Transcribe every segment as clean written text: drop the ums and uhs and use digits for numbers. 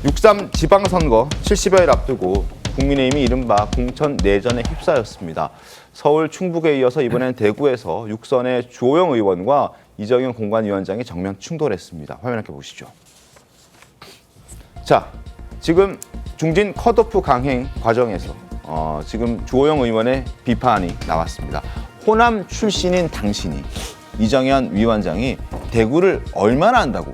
6.3 지방선거 70여일 앞두고 국민의힘이 이른바 공천 내전에 휩싸였습니다. 서울 충북에 이어서 이번엔 대구에서 6선의 주호영 의원과 이정현 공관위원장이 정면 충돌했습니다. 화면 함께 보시죠. 자, 지금 중진 컷오프 강행 과정에서 지금 주호영 의원의 비판이 나왔습니다. 호남 출신인 당신이 이정현 위원장이 대구를 얼마나 안다고,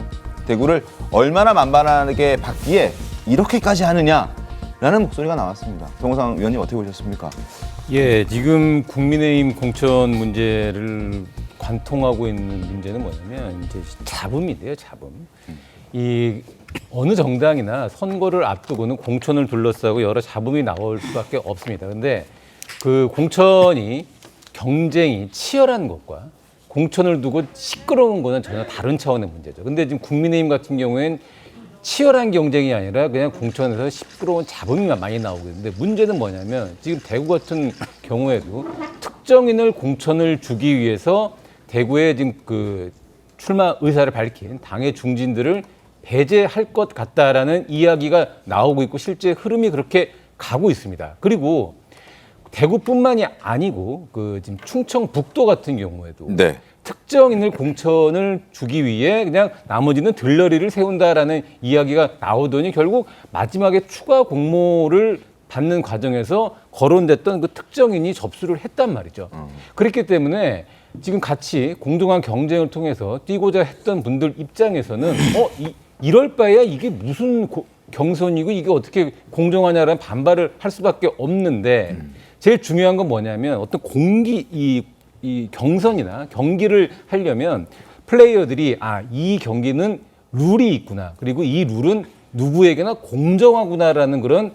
대구를 얼마나 만만하게 받기에 이렇게까지 하느냐라는 목소리가 나왔습니다. 정호상 위원님 어떻게 보셨습니까? 예, 지금 국민의힘 공천 문제를 관통하고 있는 문제는 뭐냐면 이제 잡음인데요, 잡음. 이 어느 정당이나 선거를 앞두고는 공천을 둘러싸고 여러 잡음이 나올 수밖에 없습니다. 그런데 그 공천이 경쟁이 치열한 것과 공천을 두고 시끄러운 거는 전혀 다른 차원의 문제죠. 근데 지금 국민의힘 같은 경우에는 치열한 경쟁이 아니라 그냥 공천에서 시끄러운 잡음이 많이 나오고 있는데 문제는 뭐냐면 지금 대구 같은 경우에도 특정인을 공천을 주기 위해서 대구에 지금 그 출마 의사를 밝힌 당의 중진들을 배제할 것 같다라는 이야기가 나오고 있고 실제 흐름이 그렇게 가고 있습니다. 그리고 대구뿐만이 아니고 그 지금 충청북도 같은 경우에도 네. 특정인을 공천을 주기 위해 그냥 나머지는 들러리를 세운다라는 이야기가 나오더니 결국 마지막에 추가 공모를 받는 과정에서 거론됐던 그 특정인이 접수를 했단 말이죠. 그렇기 때문에 지금 같이 공정한 경쟁을 통해서 뛰고자 했던 분들 입장에서는 이럴 바에야 이게 무슨 경선이고 이게 어떻게 공정하냐라는 반발을 할 수밖에 없는데 제일 중요한 건 뭐냐면 어떤 이 경선이나 경기를 하려면 플레이어들이 이 경기는 룰이 있구나. 그리고 이 룰은 누구에게나 공정하구나라는 그런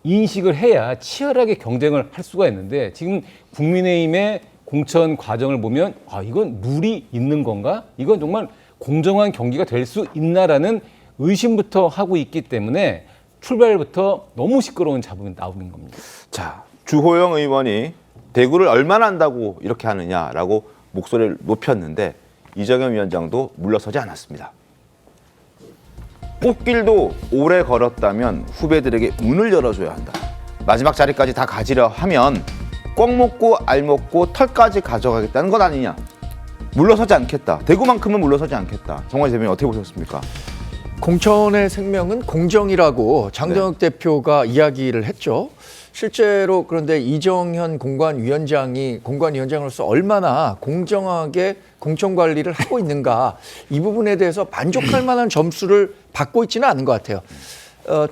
인식을 해야 치열하게 경쟁을 할 수가 있는데 지금 국민의힘의 공천 과정을 보면 이건 룰이 있는 건가? 이건 정말 공정한 경기가 될 수 있나라는 의심부터 하고 있기 때문에 출발부터 너무 시끄러운 잡음이 나오는 겁니다. 자, 주호영 의원이 대구를 얼마나 안다고 이렇게 하느냐라고 목소리를 높였는데 이정현 위원장도 물러서지 않았습니다. 꽃길도 오래 걸었다면 후배들에게 문을 열어줘야 한다. 마지막 자리까지 다 가지려 하면 꽉 먹고 알 먹고 털까지 가져가겠다는 것 아니냐. 물러서지 않겠다. 대구만큼은 물러서지 않겠다. 정관희 대변인 어떻게 보셨습니까? 공천의 생명은 공정이라고 장정혁 대표가 이야기를 했죠. 실제로 그런데 이정현 공관위원장으로서 얼마나 공정하게 공천 관리를 하고 있는가 이 부분에 대해서 만족할 만한 점수를 받고 있지는 않은 것 같아요.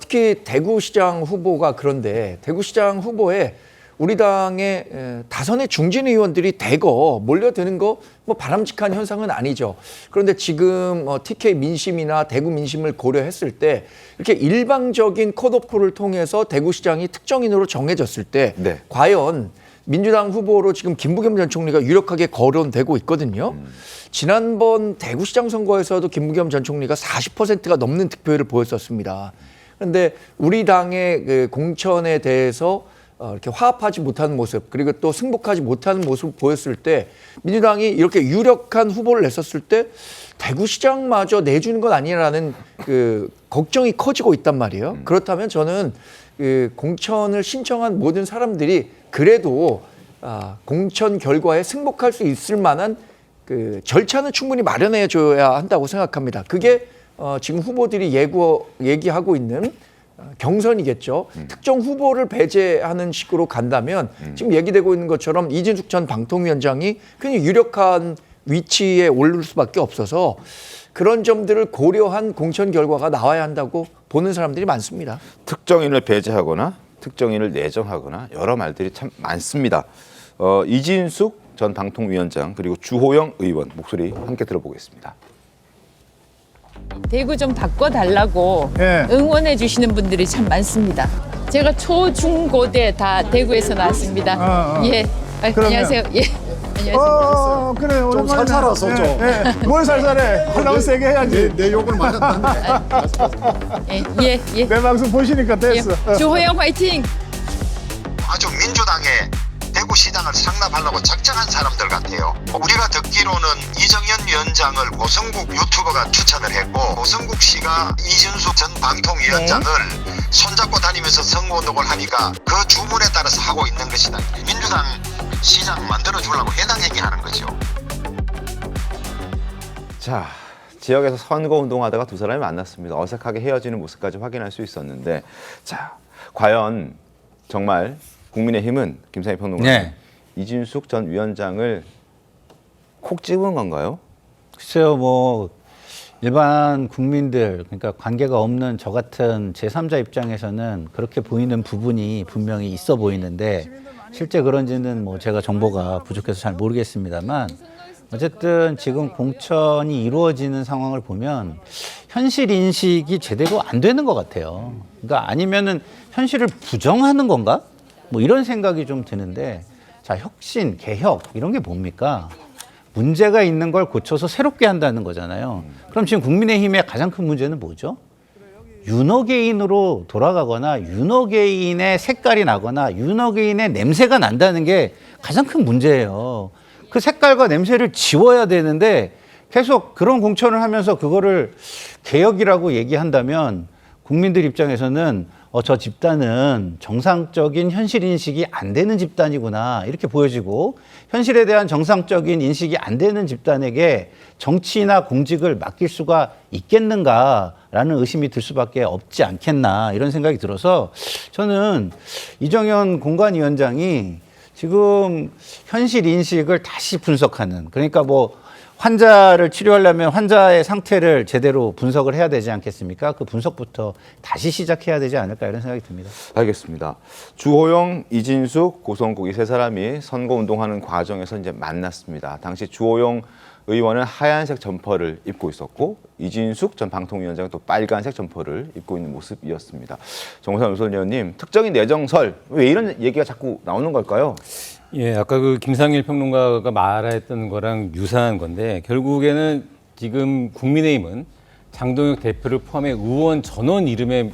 특히 대구시장 후보가 그런데 대구시장 후보에 우리 당의 다선의 중진 의원들이 대거 몰려드는 거 뭐 바람직한 현상은 아니죠. 그런데 지금 TK 민심이나 대구 민심을 고려했을 때 이렇게 일방적인 컷오프를 통해서 대구시장이 특정인으로 정해졌을 때 과연 민주당 후보로 지금 김부겸 전 총리가 유력하게 거론되고 있거든요. 지난번 대구시장 선거에서도 김부겸 전 총리가 40%가 넘는 득표율을 보였었습니다. 그런데 우리 당의 그 공천에 대해서 이렇게 화합하지 못하는 모습 그리고 또 승복하지 못하는 모습을 보였을 때 민주당이 이렇게 유력한 후보를 냈었을 때 대구시장마저 내주는 건 아니라는 그 걱정이 커지고 있단 말이에요. 그렇다면 저는 그 공천을 신청한 모든 사람들이 그래도 공천 결과에 승복할 수 있을 만한 그 절차는 충분히 마련해 줘야 한다고 생각합니다. 그게 지금 후보들이 얘기하고 있는 경선이겠죠. 특정 후보를 배제하는 식으로 간다면 지금 얘기되고 있는 것처럼 이진숙 전 방통위원장이 굉장히 유력한 위치에 오를 수밖에 없어서 그런 점들을 고려한 공천 결과가 나와야 한다고 보는 사람들이 많습니다. 특정인을 배제하거나 특정인을 내정하거나 여러 말들이 참 많습니다. 이진숙 전 방통위원장 그리고 주호영 의원 목소리 함께 들어보겠습니다. 대구 좀 바꿔달라고 응원해 주시는 분들이 참 많습니다. 제가 초, 중, 고대 다 대구에서 나왔습니다. 예, 안녕하세요. 예, 안녕하세요. 그래 좀 살살하소 좀. 뭘 살살해? 하려면 세게 해야지. 내 욕을 맞았다는데. 예. 내 방송 보시니까 됐어. 주호영 화이팅! 아주 민주당의 대구 대구시장을 상납하려고 작정한 사람들 같아요. 우리가 듣기로는 이정현 위원장을 고성국 유튜버가 추천을 했고 고성국 씨가 이준숙 전 방통위원장을 손잡고 다니면서 선거운동을 하니까 그 주문에 따라서 하고 있는 것이다. 민주당 시장 만들어주려고 해당행위하는 거죠. 자, 지역에서 선거운동하다가 두 사람이 만났습니다. 어색하게 헤어지는 모습까지 확인할 수 있었는데, 자, 과연 정말 국민의힘은 김상희 평론가님, 네. 이준숙 전 위원장을 콕 집은 건가요? 글쎄요, 뭐 일반 국민들, 그러니까 관계가 없는 저 같은 제3자 입장에서는 그렇게 보이는 부분이 분명히 있어 보이는데 실제 그런지는 뭐 제가 정보가 부족해서 잘 모르겠습니다만 어쨌든 지금 공천이 이루어지는 상황을 보면 현실 인식이 제대로 안 되는 것 같아요. 그러니까 아니면은 현실을 부정하는 건가? 뭐 이런 생각이 좀 드는데, 자, 혁신, 개혁 이런 게 뭡니까? 문제가 있는 걸 고쳐서 새롭게 한다는 거잖아요. 그럼 지금 국민의힘의 가장 큰 문제는 뭐죠? 윤호개인으로 돌아가거나 윤호개인의 색깔이 나거나 윤호개인의 냄새가 난다는 게 가장 큰 문제예요. 그 색깔과 냄새를 지워야 되는데 계속 그런 공천을 하면서 그거를 개혁이라고 얘기한다면 국민들 입장에서는 저 집단은 정상적인 현실 인식이 안 되는 집단이구나 이렇게 보여지고, 현실에 대한 정상적인 인식이 안 되는 집단에게 정치나 공직을 맡길 수가 있겠는가라는 의심이 들 수밖에 없지 않겠나 이런 생각이 들어서, 저는 이정현 공관위원장이 지금 현실 인식을 다시 분석하는, 그러니까 뭐 환자를 치료하려면 환자의 상태를 제대로 분석을 해야 되지 않겠습니까? 그 분석부터 다시 시작해야 되지 않을까 이런 생각이 듭니다. 알겠습니다. 주호영, 이진숙, 고성국 이 세 사람이 선거운동하는 과정에서 이제 만났습니다. 당시 주호영 의원은 하얀색 점퍼를 입고 있었고 이진숙 전 방통위원장은 또 빨간색 점퍼를 입고 있는 모습이었습니다. 정우삼 의원님, 특정인 내정설, 왜 이런 얘기가 자꾸 나오는 걸까요? 예, 아까 그 김상일 평론가가 말했던 거랑 유사한 건데, 결국에는 지금 국민의힘은 장동혁 대표를 포함해 의원 전원 이름의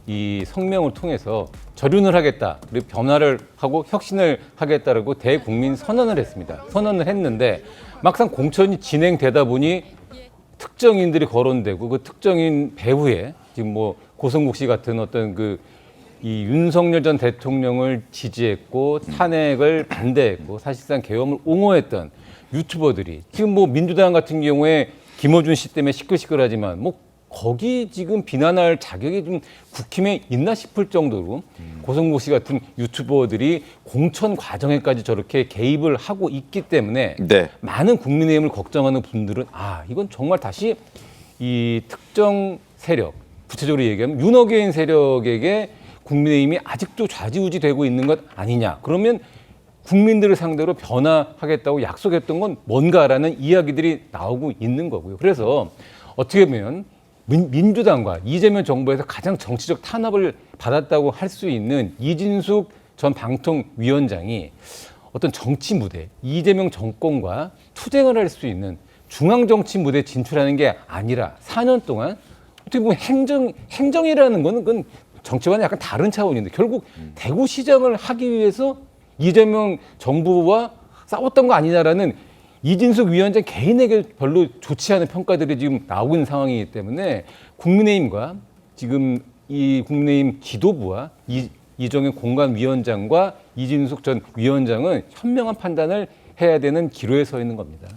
이 성명을 통해서 절윤을 하겠다, 그리고 변화를 하고 혁신을 하겠다라고 대국민 선언을 했습니다. 선언을 했는데 막상 공천이 진행되다 보니 특정인들이 거론되고 그 특정인 배후에 지금 뭐 고성국 씨 같은 어떤 이 윤석열 전 대통령을 지지했고 탄핵을 반대했고 사실상 계엄을 옹호했던 유튜버들이 지금 뭐 민주당 같은 경우에 김어준 씨 때문에 시끌시끌하지만 뭐 거기 지금 비난할 자격이 좀 국힘에 있나 싶을 정도로 고성국 씨 같은 유튜버들이 공천 과정에까지 저렇게 개입을 하고 있기 때문에 네. 많은 국민의힘을 걱정하는 분들은 이건 정말 다시 이 특정 세력, 구체적으로 얘기하면 윤호개인 세력에게 국민의힘이 아직도 좌지우지되고 있는 것 아니냐. 그러면 국민들을 상대로 변화하겠다고 약속했던 건 뭔가라는 이야기들이 나오고 있는 거고요. 그래서 어떻게 보면 민주당과 이재명 정부에서 가장 정치적 탄압을 받았다고 할 수 있는 이진숙 전 방통위원장이 어떤 정치 무대, 이재명 정권과 투쟁을 할 수 있는 중앙 정치 무대에 진출하는 게 아니라 4년 동안 어떻게 보면 행정이라는 거는 그건 정치와는 약간 다른 차원인데 결국 대구시장을 하기 위해서 이재명 정부와 싸웠던 거 아니냐라는 이진숙 위원장 개인에게 별로 좋지 않은 평가들이 지금 나오고 있는 상황이기 때문에 국민의힘과 지금 이 국민의힘 지도부와 이정현 공관위원장과 이진숙 전 위원장은 현명한 판단을 해야 되는 기로에 서 있는 겁니다.